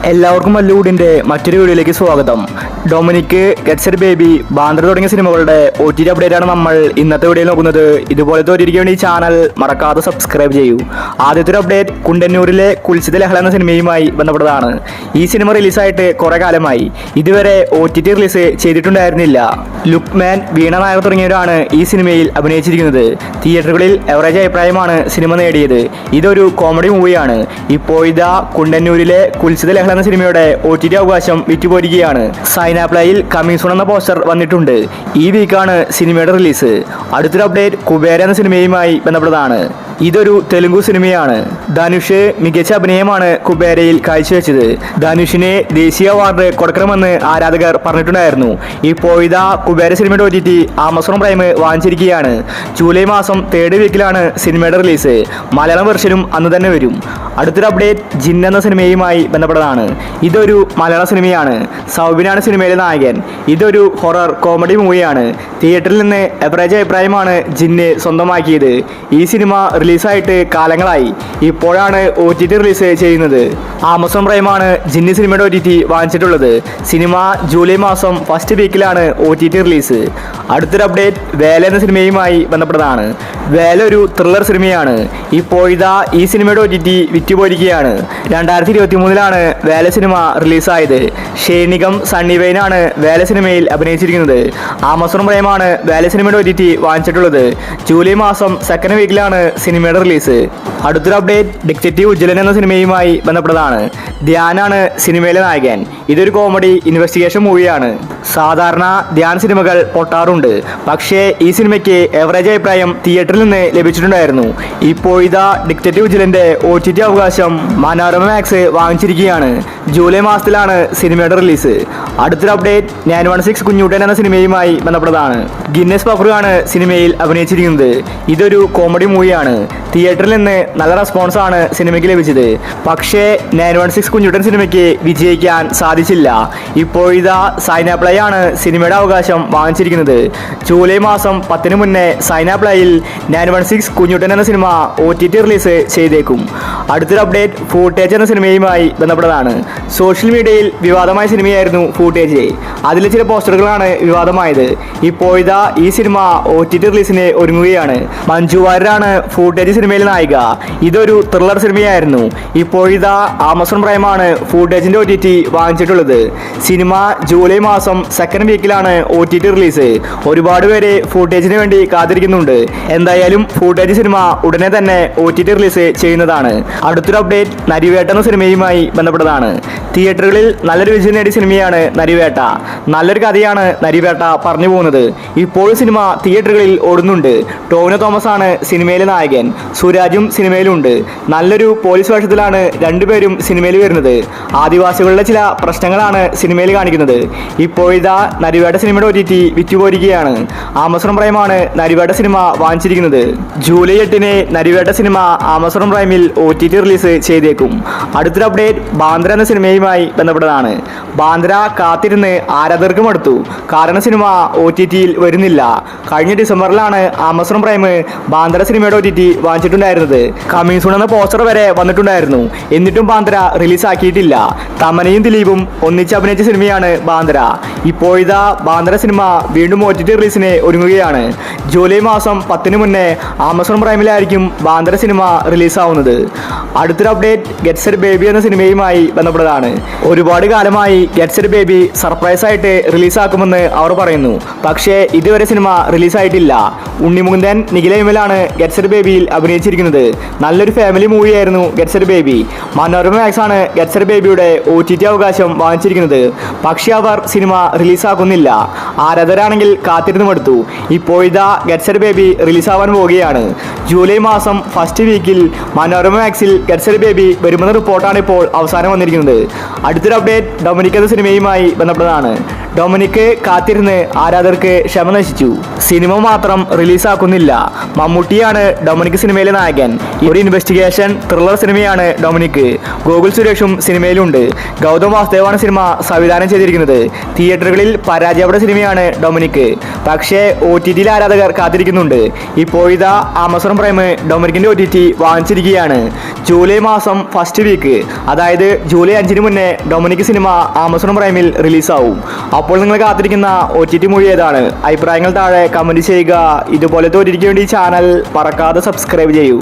എല്ലാവർക്കും മല്ലൂടിൻ്റെ മറ്റൊരു വീഡിയോയിലേക്ക് സ്വാഗതം. Dominic, get set baby, Bandra തുടങ്ങിയ സിനിമകളുടെ OTT അപ്ഡേറ്റ് ആണ് നമ്മൾ ഇന്നത്തെ വീഡിയോയിൽ നോക്കുന്നത്. ഇതുപോലത്തെ ഒരു വേണ്ടി ഈ ചാനൽ മറക്കാതെ സബ്സ്ക്രൈബ് ചെയ്യൂ. ആദ്യത്തെ ഒരു അപ്ഡേറ്റ് കുണ്ടന്നൂരിലെ കുൽസിത ലഹള എന്ന സിനിമയുമായി ബന്ധപ്പെട്ടതാണ്. ഈ സിനിമ റിലീസായിട്ട് കുറെ കാലമായി. ഇതുവരെ OTT റിലീസ് ചെയ്തിട്ടുണ്ടായിരുന്നില്ല. ലുക്മാൻ, വീണ നായർ തുടങ്ങിയവരാണ് ഈ സിനിമയിൽ അഭിനയിച്ചിരിക്കുന്നത്. തിയേറ്ററുകളിൽ എവറേജ് അഭിപ്രായമാണ് സിനിമ നേടിയത്. ഇതൊരു കോമഡി മൂവിയാണ്. ഇപ്പോൾ ഇതാ കുണ്ടന്നൂരിലെ കുൽസിത ലഹള എന്ന സിനിമയുടെ OTT അവകാശം വിറ്റുപോയിരിക്കുകയാണ്. സൈനാപ്ലയിൽ കമ്മിങ് സൂൺ എന്ന പോസ്റ്റർ വന്നിട്ടുണ്ട്. ഈ വീക്കാണ് സിനിമയുടെ റിലീസ്. അടുത്തൊരു അപ്ഡേറ്റ് കുബേര എന്ന സിനിമയുമായി ബന്ധപ്പെട്ടതാണ്. ഇതൊരു തെലുങ്കു സിനിമയാണ്. ധനുഷ് മികച്ച അഭിനയമാണ് കുബേരയിൽ കാഴ്ചവെച്ചത്. ധനുഷിന് ദേശീയ അവാർഡ് കൊടുക്കണമെന്ന് ആരാധകർ പറഞ്ഞിട്ടുണ്ടായിരുന്നു. ഇപ്പോൾ ഇതാ കുബേര സിനിമയുടെ OTT ആമസോൺ പ്രൈം വാങ്ങിച്ചിരിക്കുകയാണ്. ജൂലൈ മാസം 3rd വീക്കിലാണ് സിനിമയുടെ റിലീസ്. മലയാളം വെർഷനും അന്ന് തന്നെ വരും. അടുത്തൊരു അപ്ഡേറ്റ് ജിൻ എന്ന സിനിമയുമായി ബന്ധപ്പെട്ടതാണ്. ഇതൊരു മലയാള സിനിമയാണ്. സൗബിനാണ് സിനിമയിലെ നായകൻ. ഇതൊരു ഹൊറർ കോമഡി മൂവിയാണ്. തിയേറ്ററിൽ നിന്ന് എവറേജ് അഭിപ്രായമാണ് ജിന്ന് സ്വന്തമാക്കിയത്. ഈ സിനിമ റിലീസായിട്ട് കാലങ്ങളായി. ഇപ്പോഴാണ് OTT റിലീസ് ചെയ്യുന്നത്. ആമസോൺ പ്രൈമാണ് ജിന്ന് സിനിമയുടെ OTT വാങ്ങിച്ചിട്ടുള്ളത്. സിനിമ ജൂലൈ മാസം 1st വീക്കിലാണ് OTT റിലീസ്. അടുത്തൊരു അപ്ഡേറ്റ് വേല എന്ന സിനിമയുമായി ബന്ധപ്പെട്ടതാണ്. വേല ഒരു ത്രില്ലർ സിനിമയാണ്. ഇപ്പോൾ ഇതാ ഈ സിനിമയുടെ OTT വിറ്റുപോയിരിക്കുകയാണ്. 2023 വേല സിനിമ റിലീസായത്. ഷേനികം, സണ്ണി വെയിനാണ് വേല സിനിമയിൽ അഭിനയിച്ചിരിക്കുന്നത്. ആമസോൺ പ്രൈമാണ് വേല സിനിമയുടെ OTT വാങ്ങിച്ചിട്ടുള്ളത്. ജൂലൈ മാസം 2nd വീക്കിലാണ് സിനിമയുടെ റിലീസ്. അടുത്തൊരു അപ്ഡേറ്റ് ഡിറ്റക്റ്റീവ് ഉജ്ജ്വലൻ എന്ന സിനിമയുമായി ബന്ധപ്പെട്ടതാണ്. ധ്യാനാണ് സിനിമയിലെ നായകൻ. ഇതൊരു കോമഡി ഇൻവെസ്റ്റിഗേഷൻ മൂവിയാണ്. സാധാരണ ധ്യാൻ സിനിമകൾ പൊട്ടാറുണ്ട്. പക്ഷേ ഈ സിനിമയ്ക്ക് എവറേജ് അഭിപ്രായം തിയേറ്ററിൽ നിന്ന് ലഭിച്ചിട്ടുണ്ടായിരുന്നു. ഇപ്പോൾ ഇതാ ഡിറ്റക്റ്റീവ് ഉജ്ജ്വലന്റെ OTT അവകാശം മനോരമ മാക്സ് വാങ്ങിച്ചിരിക്കുകയാണ്. ജൂലൈ മാസത്തിലാണ് സിനിമയുടെ റിലീസ്. അടുത്തൊരു അപ്ഡേറ്റ് 916 കുഞ്ഞൂട്ടൻ എന്ന സിനിമയുമായി ബന്ധപ്പെട്ടതാണ്. ഗിന്നസ് പക്രുവാണ് സിനിമയിൽ അഭിനയിച്ചിരിക്കുന്നത്. ഇതൊരു കോമഡി മൂവിയാണ്. തിയേറ്ററിൽ നിന്ന് നല്ല റെസ്പോൺസ് ആണ് സിനിമയ്ക്ക് ലഭിച്ചത്. പക്ഷേ 916 കുഞ്ഞൂട്ടൻ സിനിമയ്ക്ക് വിജയിക്കാൻ സാധിച്ചില്ല. ഇപ്പോൾ ഇതാ സൈനാപ്ലൈ ആണ് സിനിമയുടെ അവകാശം വാങ്ങിച്ചിരിക്കുന്നത്. ജൂലൈ മാസം 10 മുന്നേ സൈനാപ്ലൈയിൽ 916 കുഞ്ഞൂട്ടൻ എന്ന സിനിമ OTT റിലീസ് ചെയ്തേക്കും. അടുത്തൊരു അപ്ഡേറ്റ് ഫൂട്ടേജ് എന്ന സിനിമയുമായി ബന്ധപ്പെട്ടതാണ്. സോഷ്യൽ മീഡിയയിൽ വിവാദമായ സിനിമയായിരുന്നു ഫൂട്ടേജ്. അതിലെ ചില പോസ്റ്ററുകളാണ് വിവാദമായത്. ഇപ്പോൾ ഇതാ ഈ സിനിമ OTT റിലീസിന് ഒരുങ്ങുകയാണ്. മഞ്ജു വാര്യരാണ് ഫൂട്ടേജ് സിനിമയിലെ നായിക. ഇതൊരു ത്രില്ലർ സിനിമയായിരുന്നു. ഇപ്പോൾ ഇതാ ആമസോൺ പ്രൈമാണ് ഫൂട്ടേജിന്റെ OTT വാങ്ങിച്ചിട്ടുള്ളത്. സിനിമ ജൂലൈ മാസം 2nd വീക്കിലാണ് OTT റിലീസ്. ഒരുപാട് പേര് ഫൂട്ടേജിന് വേണ്ടി കാത്തിരിക്കുന്നുണ്ട്. എന്തായാലും ഫൂട്ടേജ് സിനിമ ഉടനെ തന്നെ OTT റിലീസ് ചെയ്യുന്നതാണ്. അടുത്തൊരു അപ്ഡേറ്റ് നരിവേട്ട എന്ന സിനിമയുമായി ബന്ധപ്പെട്ടതാണ്. തിയേറ്ററുകളിൽ നല്ലൊരു വിജയം നേടിയ സിനിമയാണ് നരിവേട്ട. നല്ലൊരു കഥയാണ് നരിവേട്ട പറഞ്ഞു പോകുന്നത്. ഇപ്പോൾ സിനിമ തിയേറ്ററുകളിൽ ഓടുന്നുണ്ട്. ടോവിനോ തോമസ് ആണ് സിനിമയിലെ നായകൻ. സുരാജും സിനിമയിലുണ്ട്. നല്ലൊരു പോലീസ് വേഷത്തിലാണ് രണ്ടുപേരും സിനിമയിൽ വരുന്നത്. ആദിവാസികളുടെ ചില പ്രശ്നങ്ങളാണ് സിനിമയിൽ കാണിക്കുന്നത്. ഇപ്പോൾ ഇതാ നരിവേട്ട സിനിമയുടെ OTT വിറ്റുപോയിരിക്കുകയാണ്. ആമസോൺ പ്രൈമാണ് നരിവേട്ട സിനിമ വാങ്ങിച്ചിരിക്കുന്നത്. ജൂലൈ 8 നരിവേട്ട സിനിമ ആമസോൺ പ്രൈമിൽ OTT റിലീസ് ചെയ്തേക്കും. അടുത്തൊരു അപ്ഡേറ്റ് ബാന്ദ്ര എന്ന സിനിമയുമായി ബന്ധപ്പെട്ടതാണ്. ബാന്ദ്ര കാത്തിരുന്ന് ആരാധകർക്ക് മടുത്തു. കാരണം സിനിമ OTTയിൽ വരുന്നില്ല. കഴിഞ്ഞ ഡിസംബറിലാണ് ആമസോൺ പ്രൈം ബാന്ദ്ര സിനിമയുടെ OTT വാങ്ങിച്ചിട്ടുണ്ടായിരുന്നത്. കമ്മിങ് സൂൺ എന്ന പോസ്റ്റർ വരെ വന്നിട്ടുണ്ടായിരുന്നു. എന്നിട്ടും ബാന്ദ്ര റിലീസ് ആക്കിയിട്ടില്ല. തമനയും ദിലീപും ഒന്നിച്ച് അഭിനയിച്ച സിനിമയാണ് ബാന്ദ്ര. ഇപ്പോൾ ഇതാ ബാന്ദ്ര സിനിമ വീണ്ടും OTT റിലീസിന് ഒരുങ്ങുകയാണ്. ജൂലൈ മാസം 10 മുന്നേ ആമസോൺ പ്രൈമിലായിരിക്കും ബാന്ദ്ര സിനിമ റിലീസാവുന്നത്. അടുത്തൊരു അപ്ഡേറ്റ് ഗെറ്റ് സെറ്റ് ബേബി എന്ന സിനിമയുമായി ബന്ധപ്പെട്ടതാണ്. ഒരുപാട് കാലമായി ഗെറ്റ് സെറ്റ് ബേബി സർപ്രൈസ് ആയിട്ട് റിലീസാക്കുമെന്ന് അവർ പറയുന്നു. പക്ഷേ ഇതുവരെ സിനിമ റിലീസായിട്ടില്ല. ഉണ്ണിമുകുന്ദൻ, നിഖില വിമലാണ് ഗെറ്റ് സെറ്റ് ബേബിയിൽ അഭിനയിച്ചിരിക്കുന്നത്. നല്ലൊരു ഫാമിലി മൂവിയായിരുന്നു get set baby. Manorama max ആണ് ഗെറ്റ് സെറ്റ് ബേബിയുടെ OTT അവകാശം വാങ്ങിച്ചിരിക്കുന്നത്. പക്ഷേ അവർ സിനിമ റിലീസാക്കുന്നില്ല. ആരാധകരാണെങ്കിൽ കാത്തിരുന്ന് മടുത്തു. ഇപ്പോൾ ഇതാ ഗെറ്റ് സെറ്റ് ബേബി റിലീസാവാൻ പോവുകയാണ്. ജൂലൈ മാസം 1st വീക്കിൽ മനോരമ മാക്സിൽ ഗെറ്റ് സെറ്റ് ബേബി വരുമെന്ന റിപ്പോർട്ടാണ് ഇപ്പോൾ അവസാനം വന്നിരിക്കുന്നത്. അടുത്തൊരു അപ്ഡേറ്റ് ഡൊമിനിക് എന്ന സിനിമയുമായി ബന്ധപ്പെട്ടതാണ്. ഡൊമിനിക് കാത്തിരുന്ന് ആരാധകർക്ക് ക്ഷമ നശിച്ചു. സിനിമ മാത്രം റിലീസാക്കുന്നില്ല, മമ്മൂട്ടിയാണ് ഡൊമിനിക് സിനിമയിലെ നായകൻ. ഒരു ഇൻവെസ്റ്റിഗേഷൻ ത്രില്ലർ സിനിമയാണ് ഡൊമിനിക്. ഗോകുൽ സുരേഷും സിനിമയിലുണ്ട്. ഗൗതം വാസുദേവാണ് സിനിമ സംവിധാനം ചെയ്തിരിക്കുന്നത്. തിയേറ്ററുകളിൽ പരാജയപ്പെട്ട സിനിമയാണ് ഡൊമിനിക്. പക്ഷേ OTT ആരാധകർ കാത്തിരിക്കുന്നുണ്ട്. ഇപ്പോഴിതാ ആമസോൺ പ്രൈം ഡൊമിനിക്കിന്റെ OTT വാങ്ങിച്ചിരിക്കുകയാണ്. ജൂലൈ മാസം ഫസ്റ്റ് വീക്ക്, അതായത് ജൂലൈ 5-ന് മുന്നേ ഡൊമിനിക് സിനിമ ആമസോൺ പ്രൈമിൽ റിലീസാവും. അപ്പോൾ നിങ്ങൾ കാത്തിരിക്കുന്ന OTT മൂവി ഏതാണ്? അഭിപ്രായങ്ങൾ താഴെ കമന്റ് ചെയ്യുക. ഇതുപോലത്തെ OTTക്ക് വേണ്ടി ചാനൽ മറക്കാതെ സബ്സ്ക്രൈബ് ചെയ്യൂ.